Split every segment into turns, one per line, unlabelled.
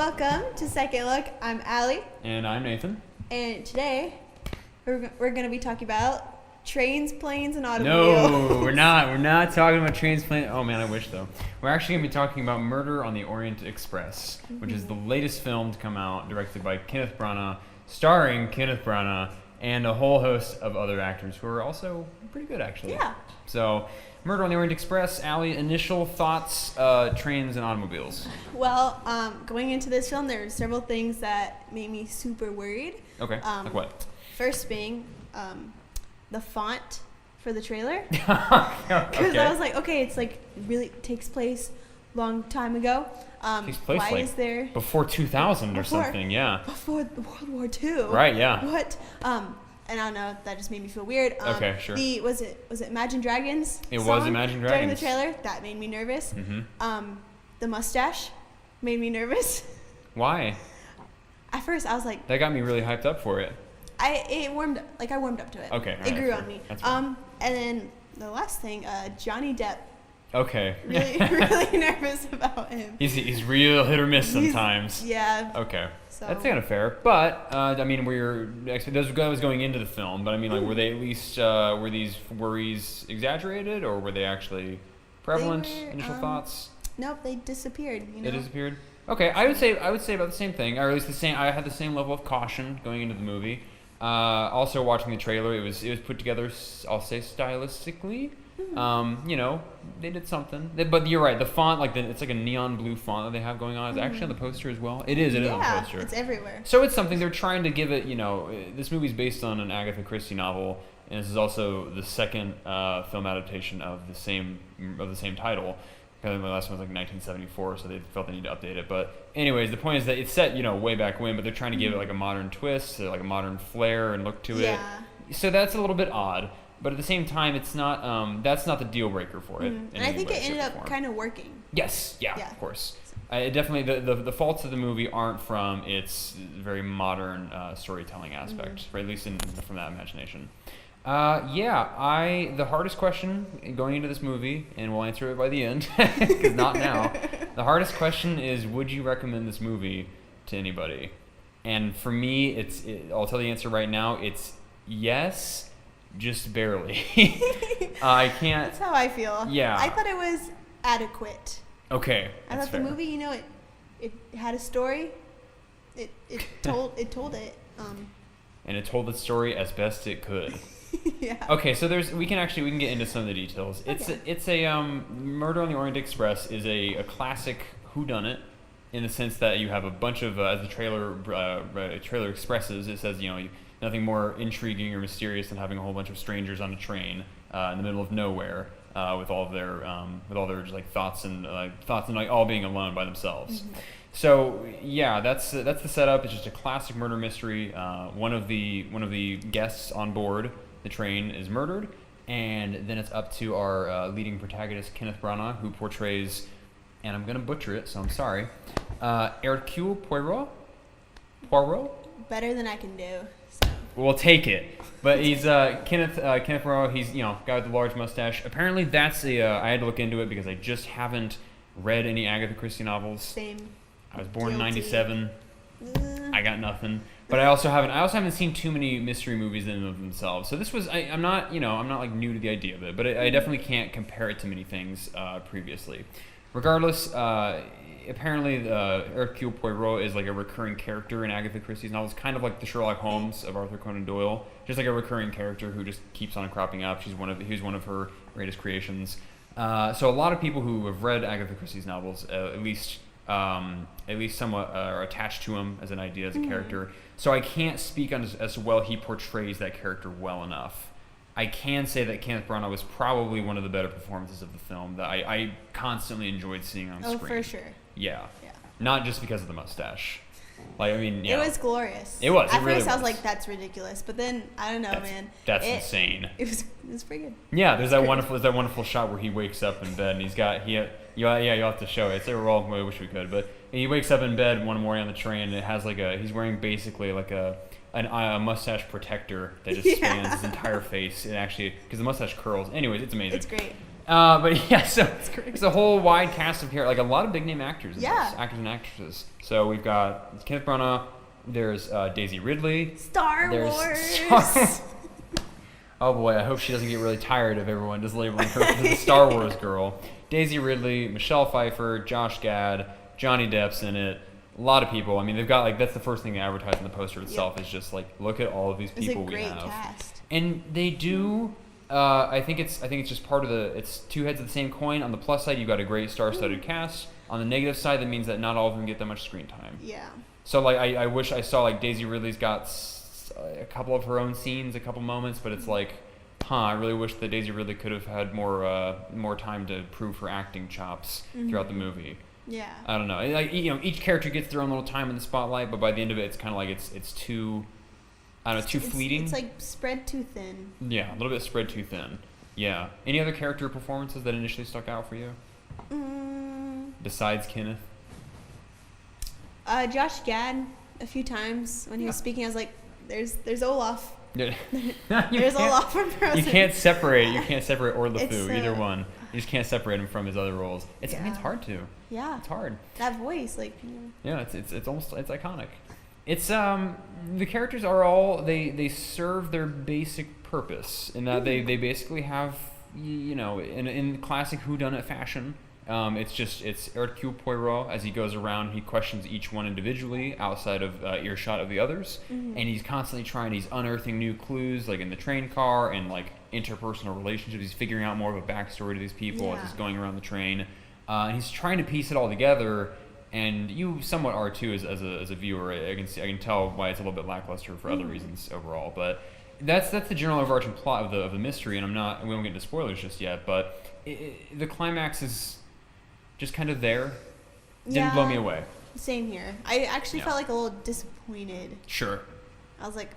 Welcome to Second Look. I'm Allie.
And I'm Nathan.
And today we're going to be talking about trains, planes, and automobiles.
No, we're not. We're not talking about trains, planes. Oh man, I wish though. We're actually going to be talking about Murder on the Orient Express, which is the latest film to come out, directed by Kenneth Branagh, starring Kenneth Branagh, and a whole host of other actors who are also pretty good, actually.
Yeah.
So, Murder on the Orient Express. Allie, initial thoughts, trains and automobiles.
Well, going into this film, there were several things that made me super worried.
Okay, like what?
First being the font for the trailer.
Because
I was like, okay, it's like really takes place long time ago.
Takes place
why
like
is there
before 2000 or something, yeah.
Before World War II.
Right, yeah.
What? And I don't know, that just made me feel weird.
Okay, sure.
Was it Imagine Dragons?
It was Imagine
During the
Dragons.
trailer, that made me nervous.
Mm-hmm.
The mustache made me nervous.
Why?
At first, I was like,
That got me really hyped up for it.
I warmed up to it.
Okay,
It
alright,
grew
fair.
on me.
That's fair.
And then the last thing, Johnny Depp.
Okay.
Really nervous about him.
He's real hit or miss sometimes.
Yeah.
Okay.
So.
That's kind of fair. But, I mean, those guys going into the film, but I mean, like, were they at least, were these worries exaggerated, or were they actually prevalent? Initial thoughts?
Nope, they disappeared, you know?
They disappeared? Okay, I would say about the same thing, or at least the same. I had the same level of caution going into the movie. Also, watching the trailer, it was put together, I'll say, stylistically. You know, they did something. But you're right. The font, it's like a neon blue font that they have going on. It's actually on the poster as well. It is on the poster.
It's everywhere.
So it's something they're trying to give it. You know, this movie's based on an Agatha Christie novel, and this is also the second film adaptation of the same title. I think the last one was like 1974, so they felt they need to update it. But anyways, the point is that it's set, you know, way back when, but they're trying to give it like a modern twist, like a modern flair and look to it. So that's a little bit odd. But at the same time, it's not. That's not the deal breaker for it.
And I think it ended up kind of working.
Yes. Yeah. Of course. It definitely the faults of the movie aren't from its very modern storytelling aspect, or at least from that imagination. The hardest question going into this movie, and we'll answer it by the end, because not now. The hardest question is, would you recommend this movie to anybody? And for me, I'll tell the answer right now. It's yes. Just barely. I can't.
That's how I feel.
Yeah.
I thought it was adequate.
Okay.
I thought the movie, you know, it had a story. It told it.
And it told its story as best it could.
Yeah.
Okay, so we can get into some of the details. It's a Murder on the Orient Express is a classic whodunit, in the sense that you have a bunch of as the trailer expresses. It says, you know, nothing more intriguing or mysterious than having a whole bunch of strangers on a train in the middle of nowhere with all their just, like thoughts and like all being alone by themselves. Mm-hmm. So yeah, that's the setup. It's just a classic murder mystery. One of the guests on board the train is murdered, and then it's up to our leading protagonist, Kenneth Branagh, who portrays, and I'm gonna butcher it, so I'm sorry, Hercule Poirot.
Better than I can do.
We'll take it. But he's Kenneth Branagh. He's, you know, guy with the large mustache. Apparently, that's I had to look into it because I just haven't read any Agatha Christie novels.
Same.
I was born in '97. I got nothing. But I also haven't seen too many mystery movies in and of themselves. So this was I'm not like new to the idea of it, but I definitely can't compare it to many things previously. Regardless, apparently Hercule Poirot is like a recurring character in Agatha Christie's novels, kind of like the Sherlock Holmes of Arthur Conan Doyle, just like a recurring character who just keeps on cropping up. He's one of her greatest creations. So a lot of people who have read Agatha Christie's novels, at least somewhat are attached to him as an idea, as a character. So I can't speak on as well he portrays that character well enough. I can say that Kenneth Branagh was probably one of the better performances of the film that I constantly enjoyed seeing on screen.
Oh, for sure.
Yeah. Not just because of the mustache. Like, I mean, yeah.
It was glorious.
It was.
At
really
first, I was like, "That's ridiculous," but then I don't know, man.
That's insane.
It was pretty good.
Yeah, there's that wonderful shot where he wakes up in bed and he's got you'll have to show it. It's a roll. I wish we could, but he wakes up in bed one morning on the train and it has he's wearing basically like a mustache protector that just spans his entire face. It actually, because the mustache curls. Anyways, it's amazing.
It's great.
But yeah, so it's a whole wide cast of characters, like a lot of big name actors. In
Yeah.
this, actors and actresses. So we've got Kenneth Branagh. There's Daisy Ridley.
Star
There's
Wars.
Oh boy, I hope she doesn't get really tired of everyone just labeling her as the Star Wars girl. Daisy Ridley, Michelle Pfeiffer, Josh Gad, Johnny Depp's in it. A lot of people. I mean, they've got like that's the first thing they advertise in the poster itself is just like look at all of these people we have.
It's a great cast.
And they do. I think it's just part of the. It's two heads of the same coin. On the plus side, you've got a great star-studded cast. On the negative side, that means that not all of them get that much screen time.
Yeah.
So like, I wish I saw like Daisy Ridley's got a couple of her own scenes, a couple moments, but it's like, I really wish that Daisy Ridley could have had more time to prove her acting chops throughout the movie.
Yeah.
I don't know. Like each character gets their own little time in the spotlight, but by the end of it, it's kind of like it's too. I don't know, too fleeting.
It's like spread too thin.
Yeah, a little bit spread too thin. Yeah. Any other character performances that initially stuck out for you? Besides Kenneth?
Josh Gad, a few times when he was speaking, I was like, there's Olaf.
Yeah.
There's Olaf from Frozen.
You can't separate or LeFou,
It's,
either one. You just can't separate him from his other roles. I mean, it's
Yeah.
hard to.
Yeah.
It's hard.
That voice, like.
Yeah, it's almost it's iconic. It's the characters are all they serve their basic purpose in that they basically have in classic whodunit fashion. It's Hercule Poirot as he goes around. He questions each one individually outside of earshot of the others, and he's constantly he's unearthing new clues, like in the train car and like interpersonal relationships. He's figuring out more of a backstory to these people as he's going around the train, and he's trying to piece it all together. And you somewhat are too as a viewer. I can tell why it's a little bit lackluster for other reasons overall, but that's the general overarching plot of the mystery. And we won't get into spoilers just yet, but the climax is just kind of there. Didn't blow me away.
Same here. I actually felt like a little disappointed.
Sure.
I was like,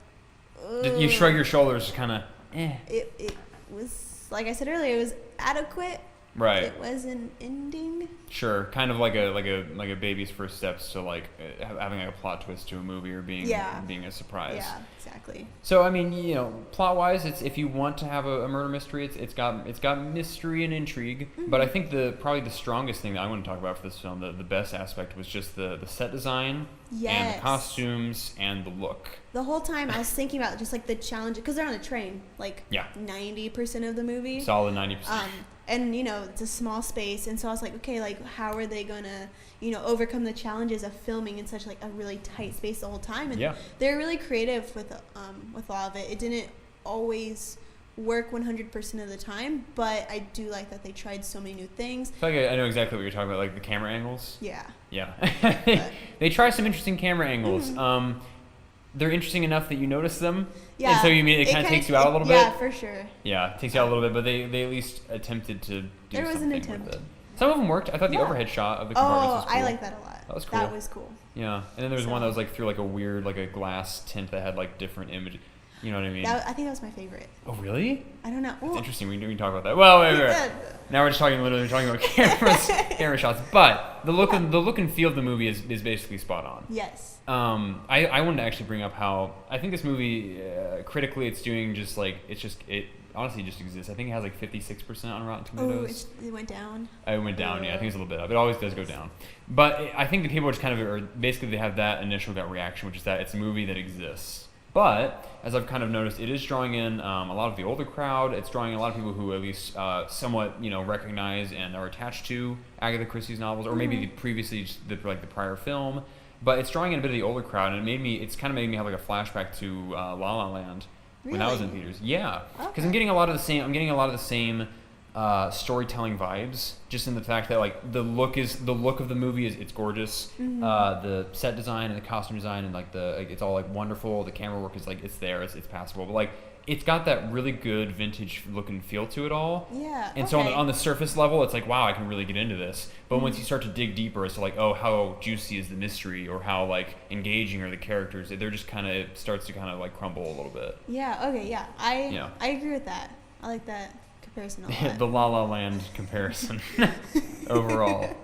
Did you shrug your shoulders, kind of?
It was, like I said earlier, it was adequate.
Right.
It was an ending.
Sure, kind of like a baby's first steps to like having like a plot twist to a movie or being a surprise.
Yeah, exactly.
So I mean, plot wise, it's if you want to have a murder mystery, it's got mystery and intrigue. But I think probably the strongest thing that I want to talk about for this film, the best aspect was just the set design and the costumes and the look.
The whole time I was thinking about just like the challenge because they're on a train, like 90% of the movie.
Solid 90%.
And it's a small space, and so I was like, okay, like how are they gonna overcome the challenges of filming in such like a really tight space the whole time? And they're really creative with all of it. It didn't always work 100% of the time, but I do like that they tried so many new things.
I feel like I know exactly what you're talking about, like the camera angles.
Yeah.
They try some interesting camera angles. They're interesting enough that you notice them.
Yeah.
And so it kind of takes you out a little bit.
Yeah, for sure.
Yeah, it takes you out a little bit, but they at least attempted to do
there was
something
an attempt.
with it. Some of them worked. I thought the overhead shot of the compartments was cool.
I like that a lot.
That was cool.
That was cool.
Yeah, and then there was one that was like through like a weird like a glass tint that had like different images. You know what I mean?
I think that was my favorite.
Oh, really?
I don't know.
It's interesting. We can talk about that. Well, wait. Now we're just talking about camera shots. But the look and feel of the movie is basically spot on.
Yes.
I wanted to actually bring up how I think this movie critically it's doing just like it honestly just exists. I think it has like 56% on Rotten Tomatoes.
Oh, it went down.
It went down. Yeah, I think it's a little bit up. It always does go down. But I think the people just kind of are basically they have that initial gut reaction, which is that it's a movie that exists. But as I've kind of noticed, it is drawing in a lot of the older crowd. It's drawing in a lot of people who at least somewhat recognize and are attached to Agatha Christie's novels, or maybe the prior film. But it's drawing in a bit of the older crowd, and it's kind of made me have like a flashback to La La Land when that was in theaters. Yeah, because I'm getting a lot of the same storytelling vibes, just in the fact that like the look of the movie is it's gorgeous. The set design and the costume design and it's all like wonderful. The camera work is like it's there, it's passable, but like it's got that really good vintage look and feel to it all.
Yeah.
And so on the surface level, it's like wow, I can really get into this. But once you start to dig deeper as to like how juicy is the mystery or how like engaging are the characters, they're just it starts to kind of like crumble a little bit.
Yeah. Okay. Yeah. I agree with that. I like that comparison a lot.
The La La Land comparison overall.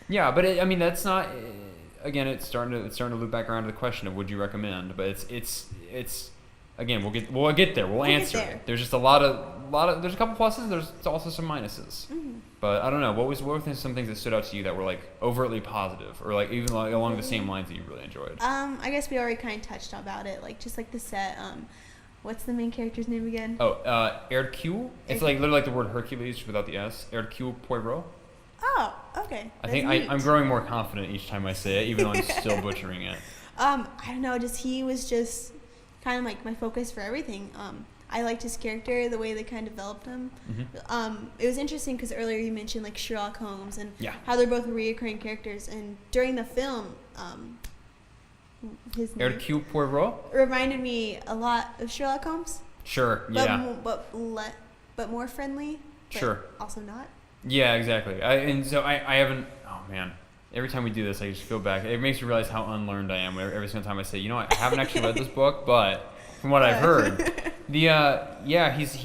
Yeah, but that's not. Again, it's starting to loop back around to the question of would you recommend? But it's again, we'll get there. We'll answer it. There's just a lot of there's a couple pluses. There's also some minuses. Mm-hmm. But I don't know. What were some things that stood out to you that were like overtly positive, or like even like along the same lines that you really enjoyed?
I guess we already kind of touched about it, like just like the set. What's the main character's name again?
Oh, Hercule. It's like literally like the word Hercules without the S. Hercule Poirot.
Oh, okay.
I think I'm growing more confident each time I say it, even though I'm still butchering it.
I don't know. He was just kind of like my focus for everything. I liked his character, the way they kind of developed him. Mm-hmm. It was interesting because earlier you mentioned like Sherlock Holmes and how they're both reoccurring characters, and during the film, his name
Hercule Poirot
reminded me a lot of Sherlock Holmes.
Sure.
But more friendly. But
sure.
Also not.
Yeah, exactly. I haven't. Oh man. Every time we do this, I just go back. It makes me realize how unlearned I am. Every single time I say, I haven't actually read this book, but from what I've heard, he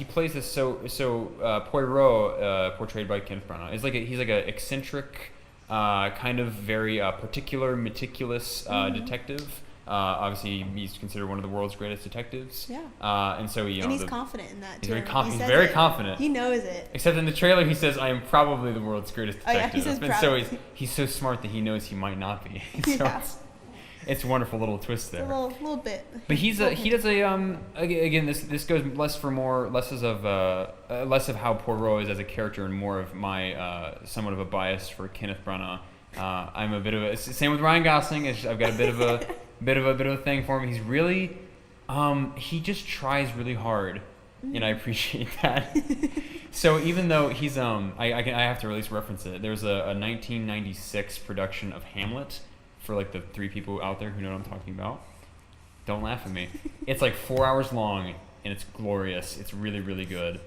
plays this Poirot, portrayed by Kenneth Branagh. He's like an eccentric, kind of very particular, meticulous detective. Obviously, he's considered one of the world's greatest detectives. Yeah. And so and
he's confident in that too.
He's very confident.
He knows it.
Except in the trailer, he says, "I am probably the world's greatest detective."
Oh, yeah,
he's so smart that he knows he might not be. It's a wonderful little twist there.
A little bit.
But he does again. This goes less of how Poirot is as a character and more of my somewhat of a bias for Kenneth Branagh. I'm a bit of same with Ryan Gosling. I've got a bit of a thing for him. He's really he just tries really hard, and I appreciate that. So even though he's I have to at least reference it. There's a 1996 production of Hamlet. For like the 3 people out there who know what I'm talking about, don't laugh at me. It's like 4 hours long and it's glorious. It's really, really good.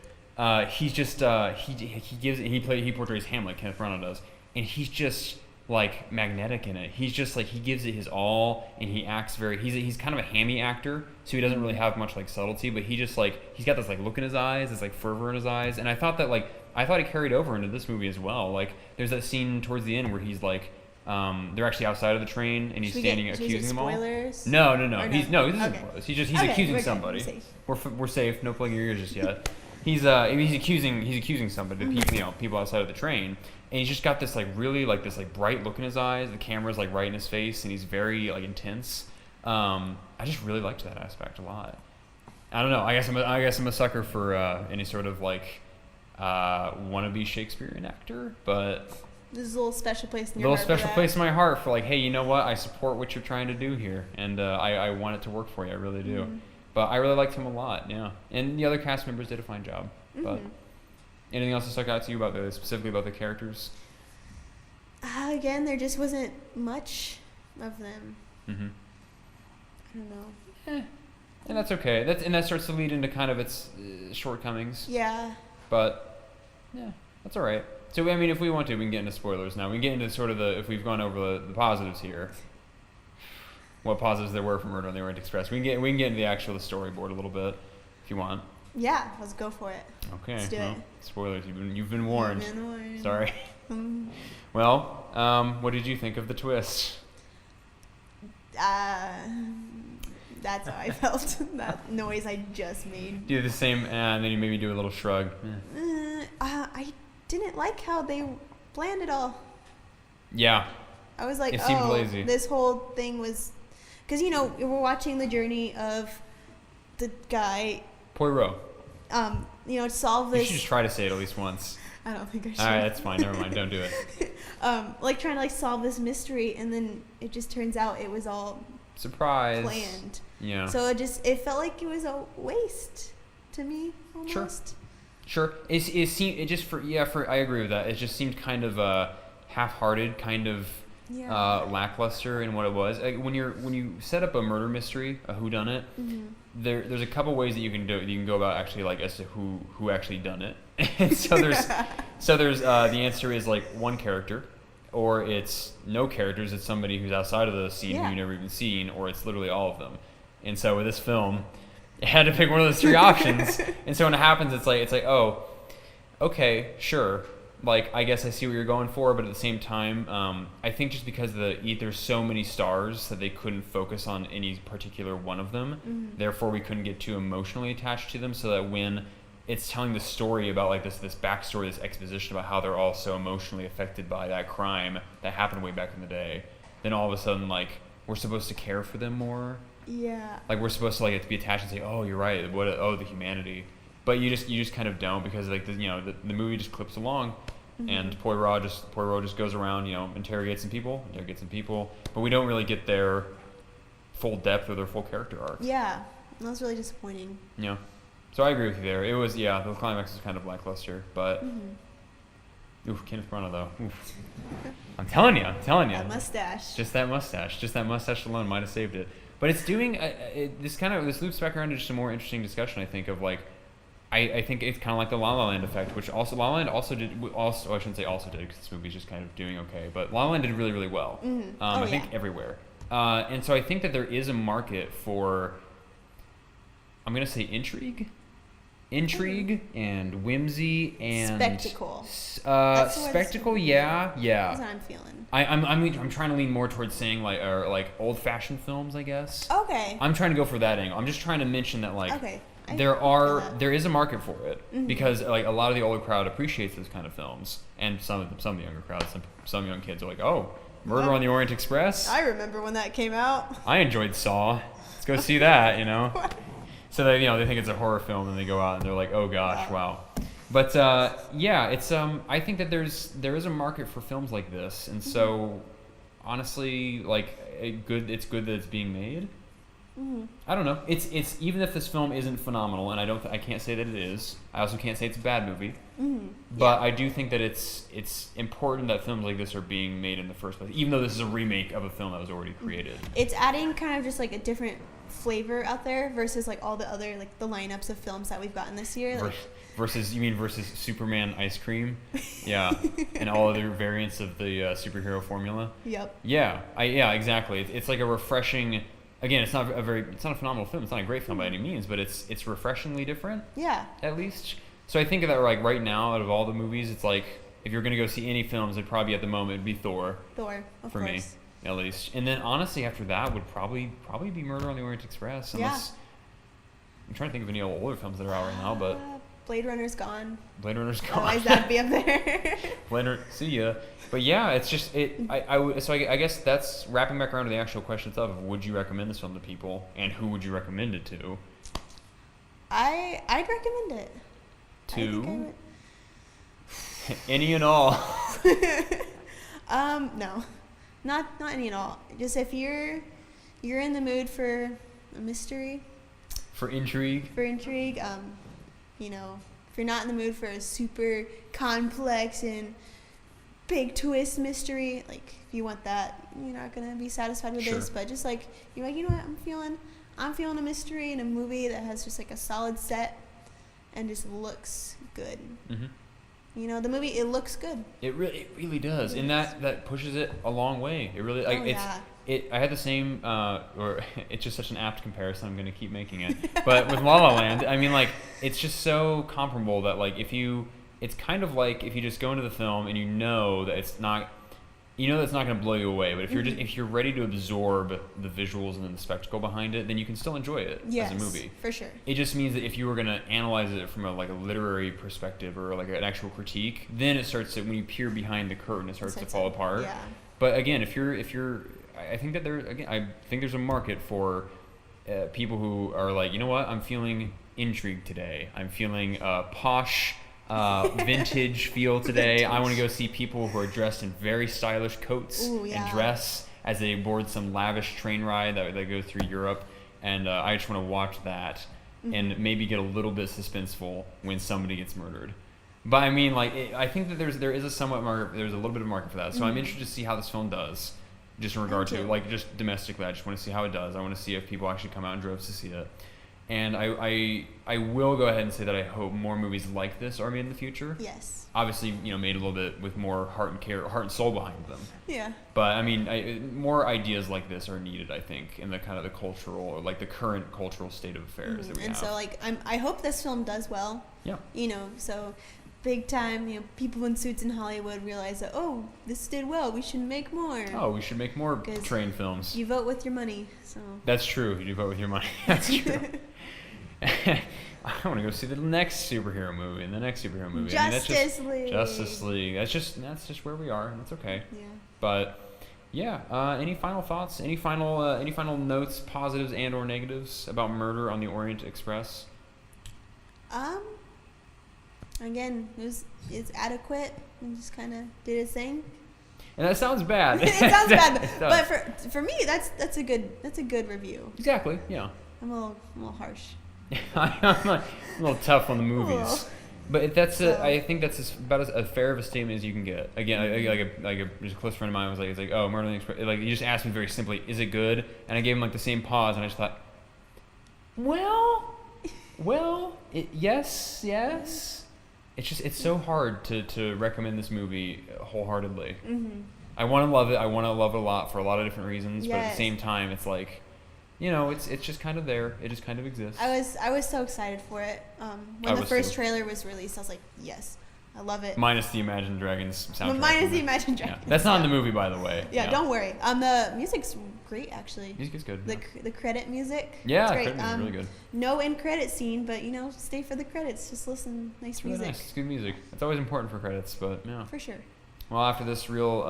He's just he portrays Hamlet, Kenneth Branagh does, and he's just like magnetic in it. He's just like he gives it his all, and he acts he's kind of a hammy actor, so he doesn't really have much like subtlety, but he just like he's got this like look in his eyes, this like fervor in his eyes, and I thought he carried over into this movie as well. Like there's that scene towards the end where he's like. They're actually outside of the train, and he's standing accusing them all. No. This isn't spoilers. He's accusing somebody. We're safe. No plugging your ears just yet. He's accusing somebody. People outside of the train, and he's just got this like really like this like bright look in his eyes. The camera's like right in his face, and he's very like intense. I just really liked that aspect a lot. I don't know. I guess I'm a sucker for any sort of like wannabe Shakespearean actor, but.
There's a little special place in your
heart.
Little special
place in my heart for like, hey, you know what? I support what you're trying to do here, and I want it to work for you. I really do. Mm-hmm. But I really liked him a lot, yeah. And the other cast members did a fine job. Mm-hmm. But anything else that stuck out to you specifically about the characters?
Again, there just wasn't much of them. Mm-hmm. I don't know.
And that's okay. That starts to lead into kind of its shortcomings.
Yeah.
But yeah, that's all right. So, I mean, if we want to, we can get into spoilers now. We can get into sort of if we've gone over the positives here, what positives there were for Murder on the Orient Express. We can get into the storyboard a little bit, if you want.
Yeah, let's go for it.
Okay.
Let's do it.
Spoilers. You've been warned. Sorry. Well, what did you think of the twist?
That's how I felt. That noise I just made.
Do the same, and then you maybe do a little shrug.
I didn't like how they planned it all.
Yeah.
I was like,
it seemed lazy.
This whole thing was... Because, we're watching the journey of the guy...
Poirot.
To solve this...
You should just try to say it at least once.
I don't think I should.
All right, that's fine. Never mind. Don't do it.
Trying to, solve this mystery, and then it just turns out it was all...
Surprise.
Planned.
Yeah.
So it felt like it was a waste to me, almost.
Sure. I agree with that. It just seemed kind of half-hearted, kind of lackluster in what it was. When you set up a murder mystery, a whodunit, mm-hmm. there's a couple ways that you can do it. You can go about actually as to who actually done it. And so there's the answer is like one character, or it's no characters. It's somebody who's outside of the scene who you've never even seen, or it's literally all of them. And so with this film, I had to pick one of those 3 options. And so when it happens, it's like, oh, okay, sure. like, I guess I see what you're going for, but at the same time, I think just because there's so many stars that they couldn't focus on any particular one of them, therefore we couldn't get too emotionally attached to them, so that when it's telling the story about like this backstory, this exposition about how they're all so emotionally affected by that crime that happened way back in the day, then all of a sudden, like, we're supposed to care for them more.
Yeah.
Like, we're supposed to, like, be attached and say, oh, you're right, the humanity. But you just kind of don't, because, like, the movie just clips along, and Poirot just goes around, interrogates some people, but we don't really get their full depth or their full character arc.
Yeah, that was really disappointing.
Yeah. So I agree with you there. It was, the climax was kind of lackluster, but oof, Kenneth Branagh though. Oof. I'm telling you.
That mustache.
Just that mustache alone might have saved it. But it's doing this loops back around to just a more interesting discussion, I think, of like, I think it's kind of like the La La Land effect, which also La La Land also did. I shouldn't say also did, because this movie's just kind of doing okay. But La La Land did really, really well. I think everywhere. And so I think that there is a market for, I'm gonna say intrigue and whimsy and
spectacle.
Spectacle, yeah.
That's what I'm feeling.
I'm trying to lean more towards saying like old-fashioned films, I guess.
Okay.
I'm trying to go for that angle. I'm just trying to mention that, like,
okay.
There is a market for it, because like a lot of the older crowd appreciates those kind of films, and some of the younger crowds, some young kids are like, oh, Murder on the Orient Express.
I remember when that came out.
I enjoyed Saw. Let's go see that, So they they think it's a horror film, and they go out and they're like, oh gosh, wow. But it's I think that there is a market for films like this, and so honestly, like, it's good that it's being made. I don't know. It's even if this film isn't phenomenal, and I can't say that it is. I also can't say it's a bad movie. But I do think that it's important that films like this are being made in the first place, even though this is a remake of a film that was already created.
It's adding kind of just like a different flavor out there versus like all the other, like, the lineups of films that we've gotten this year.
Versus Superman ice cream, yeah, and all other variants of the superhero formula.
Yep.
Yeah, exactly. It's like a refreshing. Again, it's not a phenomenal film. It's not a great film by any means, but it's refreshingly different. Yeah. At least. So I think that, like, right now, out of all the movies, it's like, if you're gonna go see any films, it'd probably at the moment it'd be Thor. Of course. Me, at least. And then honestly, after that would probably be Murder on the Orient Express. Unless, I'm trying to think of any older fills that are out right now, but
Blade Runner's gone.
Otherwise,
that'd be up there.
See ya. But yeah, it's just I guess that's wrapping back around to the actual question itself of, would you recommend this film to people, and who would you recommend it to?
I'd recommend it.
To any and all.
No, not any and all. Just if you're in the mood for a mystery,
for intrigue.
If you're not in the mood for a super complex and big twist mystery, like, if you want that, you're not gonna be satisfied with this. But just like, you're like, you know what, I'm feeling a mystery in a movie that has just like a solid set and just looks good. The movie, it looks good. It
really does, and that pushes it a long way. It really, like, I had the same, or it's just such an apt comparison, I'm going to keep making it. But with La La Land, I mean, like, it's just so comparable that, like, it's kind of like if you just go into the film and that it's not going to blow you away. But if you're ready to absorb the visuals and then the spectacle behind it, then you can still enjoy it as a movie.
For sure.
It just means that if you were going to analyze it from a literary perspective or like an actual critique, then it starts to, when you peer behind the curtain, it starts to fall apart. Yeah. But again, if you're I think that there's a market for people who are like, you know what, I'm feeling intrigue today. I'm feeling posh, vintage feel today. I want to go see people who are dressed in very stylish coats and dress as they board some lavish train ride that they go through Europe, and I just want to watch that and maybe get a little bit suspenseful when somebody gets murdered. But I mean, like, I think that there's a little bit of market for that. So I'm interested to see how this film does. Just in regard to, like, just domestically, I just want to see how it does. I want to see if people actually come out in droves to see it. And I will go ahead and say that I hope more movies like this are made in the future.
Yes.
Obviously, made a little bit with more heart and soul behind them.
Yeah.
But I mean, more ideas like this are needed, I think, in the kind of the cultural, or like the current cultural state of affairs that we have.
And so, like, I hope this film does well.
Yeah.
So big time, people in suits in Hollywood realize that, oh, this did well, we should make more.
Oh, we should make more train films.
You vote with your money, so.
That's true. You do vote with your money. That's true. I want to go see the next superhero movie and the next superhero movie.
Justice League.
Justice League. That's just where we are, and that's okay.
Yeah.
But yeah, any final thoughts? Any final notes, positives and or negatives about Murder on the Orient Express?
Again, it's adequate and just kind of did its thing.
And that sounds bad.
It sounds bad, but for me, that's a good review.
Exactly. Yeah.
I'm a little harsh.
I'm a little tough on the movies, but I think that's about as fair of a statement as you can get. Again, there's a close friend of mine was like, oh, Murder on the Express. Like, he just asked me very simply, is it good? And I gave him like the same pause, and I just thought, yes. It's so hard to recommend this movie wholeheartedly.
Mm-hmm.
I want to love it. I want to love it a lot for a lot of different reasons,
yes.
But at the same time, it's like, it's just kind of there. It just kind of exists.
I was so excited for it. When the first trailer was released, I was like, yes, I love it.
Minus the Imagine Dragons soundtrack.
Minus the Imagine Dragons.
Yeah. That's not in the movie, by the way.
Yeah, don't worry. The music's great, actually.
Music's good.
The credit music.
Yeah,
it's great.
Credit music's really good.
No end credit scene, but stay for the credits. Just listen. Nice music.
Nice. It's good music. It's always important for credits, but yeah.
For sure.
Well, after this real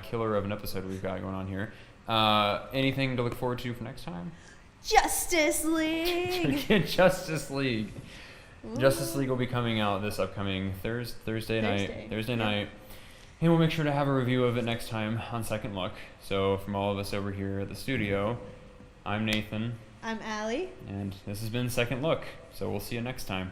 killer of an episode we've got going on here, anything to look forward to for next time?
Justice League.
Justice League.
Ooh.
Justice League will be coming out this upcoming Thursday night. And we'll make sure to have a review of it next time on Second Look. So from all of us over here at the studio, I'm Nathan.
I'm Allie.
And this has been Second Look. So we'll see you next time.